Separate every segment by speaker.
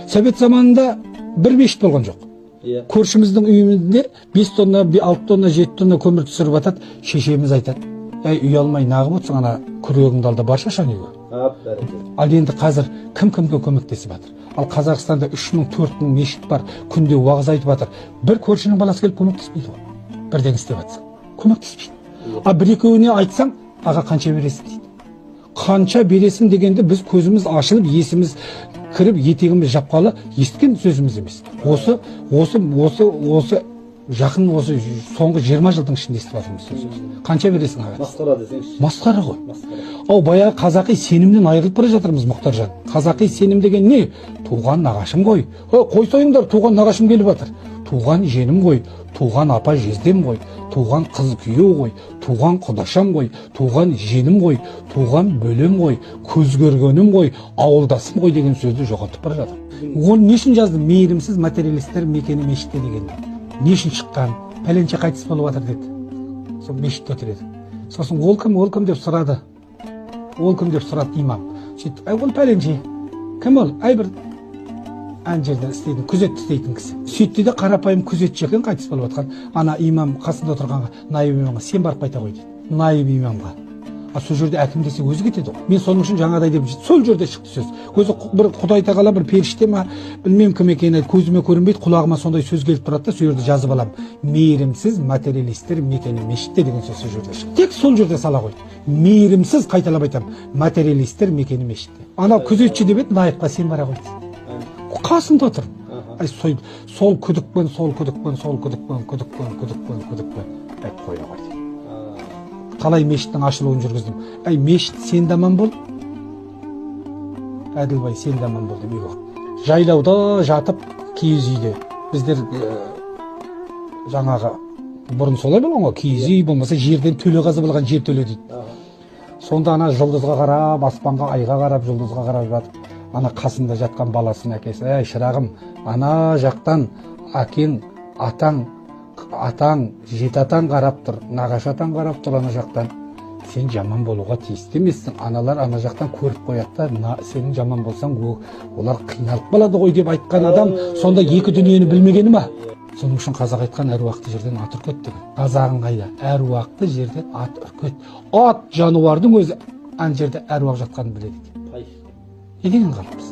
Speaker 1: Совет заманында бір мешіт болған жоқ. Көршіміздің үйімізде 5 тонна, 6 тонна, 7 тонна көмір түсіріп атады. Шешеміз айтады: "Ей, үй алмай нағып отырсың, ана күрегіңді ал да бар шашан үйге." Ал енді қазір кім-кімге көмектесіп жатыр? Ал Қазақстанда 3000-4000 мешіт бар, күнде уағыз айтып жатыр. Бір көршінің баласы келіп көмектеспейді ғой. Бірден істеп жатсаң, көмектеспейді. А бір-екеуіне айтсаң, "Аға, қанша бересің?" дейді. Қанша бересің дегенде біз көзіміз ашылып, есіміз кіріп, етегіміз жапқалы естіген сөзіміз емес. Осы жақын соңғы 20 жылдың ішінде естіп жатырмыз сөзіміз. Қанша бересің аға?
Speaker 2: Масқара десеңші.
Speaker 1: Масқара ғой. Ау, баяғы қазақи сенімнен айырылып бара жатырмыз, Мұхтаржан. Қазақи сенім деген не? Туған нағашым ғой. Қойсайыңдар, туған нағашым келіп жатыр. Туған женім ғой, туған апа жездем ғой, туған қыз күйеу ғой, туған құдашам ғой, туған женім ғой, туған бөлем ғой, көз көргенім ғой, ауылдасым ғой деген сөзді жоғалтып бара жатыр. Оны не үшін жазды? Мейірімсіз материалистер мекені мешітте деген. Не үшін шыққан? Пәленше қайтыс болып жатыр деді. Сол мешітте отыр еді. Сосын ол кім деп сұрады. Ол кім деп сұрады имам. Сөйтті: "Ай, ол пәленше." Кім ол? "Ай, бір ан жерде істейтін, күзет істейтін кісі." Сөйтті де қарапайым күзетші екен, қайтыс болып жатқан. Ана имам қасында отырғанға, наиб имамға: "Сен барып қайта ғой" дейді. Наиб имамға. А сол жерде әкім десе өзі кетеді ғой. Мен соның үшін жаңадай деп сол жерде шықты сөз. Өзі бір Құдай тағала бір періште ма, білмем кім екенін айтты, көзіме көрінбейді, құлағыма сондай сөз келіп тұрады да, сол жерде жазып аламын. Мейірімсіз материалистер мекені мешітте деген сөз сол жерде шықты. Тек сол жерде сала қойды. Мейірімсіз, қайталап айтамын, материалистер мекені мешітте. Анау күзетші деп еді, наибқа: "Сен бара ғой" дейді. Қасында отыр. Ай, сол күдікпен айтып қоя ғой дейді. Қалай мешіттің ашылуын жүргіздім. Ай, мешіт, сен де аман бол. Әділбай, сен де аман бол деп үйге. Жайлауда жатып, киіз үйде. Біздер жаңағы бұрын солай болған ғой, киіз үй болмаса жерден төле қазып алған жер төле дейді. Сонда ана жұлдызға қарап, аспанға, айға қарап, жұлдызға қарап жатып, ана қасында жатқан баласын әкесі: "Ей, шырағым, ана жақтан әкең, атаң, жеті атаң қарап тұр, нағашы атаң қарап тұр ана жақтан. Сен жаман болуға тиісті емессің. Аналар ана жақтан көріп қояды да, сенің жаман болсаң, олар қиналып қалады ғой" деп айтқан адам сонда екі дүниені білмегені ма? Соның үшін қазақ айтқан: "Әруақты жерден ат үркет" деген. Қазағың қайда? Әруақты жерден ат үркет. Ат жануардың өзі ан жерде әруақ жатқанын біледі екен. Не деген қалыппыз?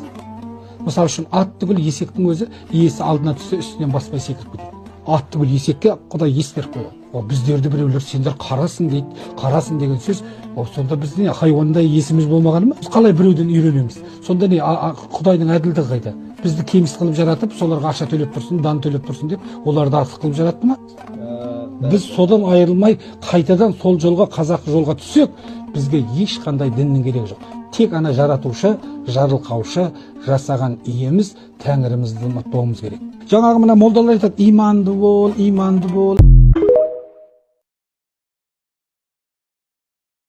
Speaker 1: Мысалы үшін ат түгіл есектің өзі иесі алдына түссе үстінен баспай секіріп кетеді. Ат түгіл есекке Құдай ес беріп қойған. Біздерді біреулер сендер қарасын дейді, қарасын деген сөз. Сонда біздің хайуандай есіміз болмағаны ма? Біз қалай біреуден үйренеміз? Сонда не, Құдайдың әділдігі қайда? Бізді кеміс қылып жаратып, соларға ақша төлеп тұрсын, дан төлеп тұрсын деп, оларды артық қылып жаратты ма? Біз содан айырылмай қайтадан сол жолға, қазақ жолға түссек, бізге ешқандай діннің керегі жоқ. Тек ана жаратушы, жарылқаушы, жасаған иеміз, Тәңірімізді ұмытпауымыз керек. Жаңағы мына молдалар айтады: "Иманды бол, иманды бол."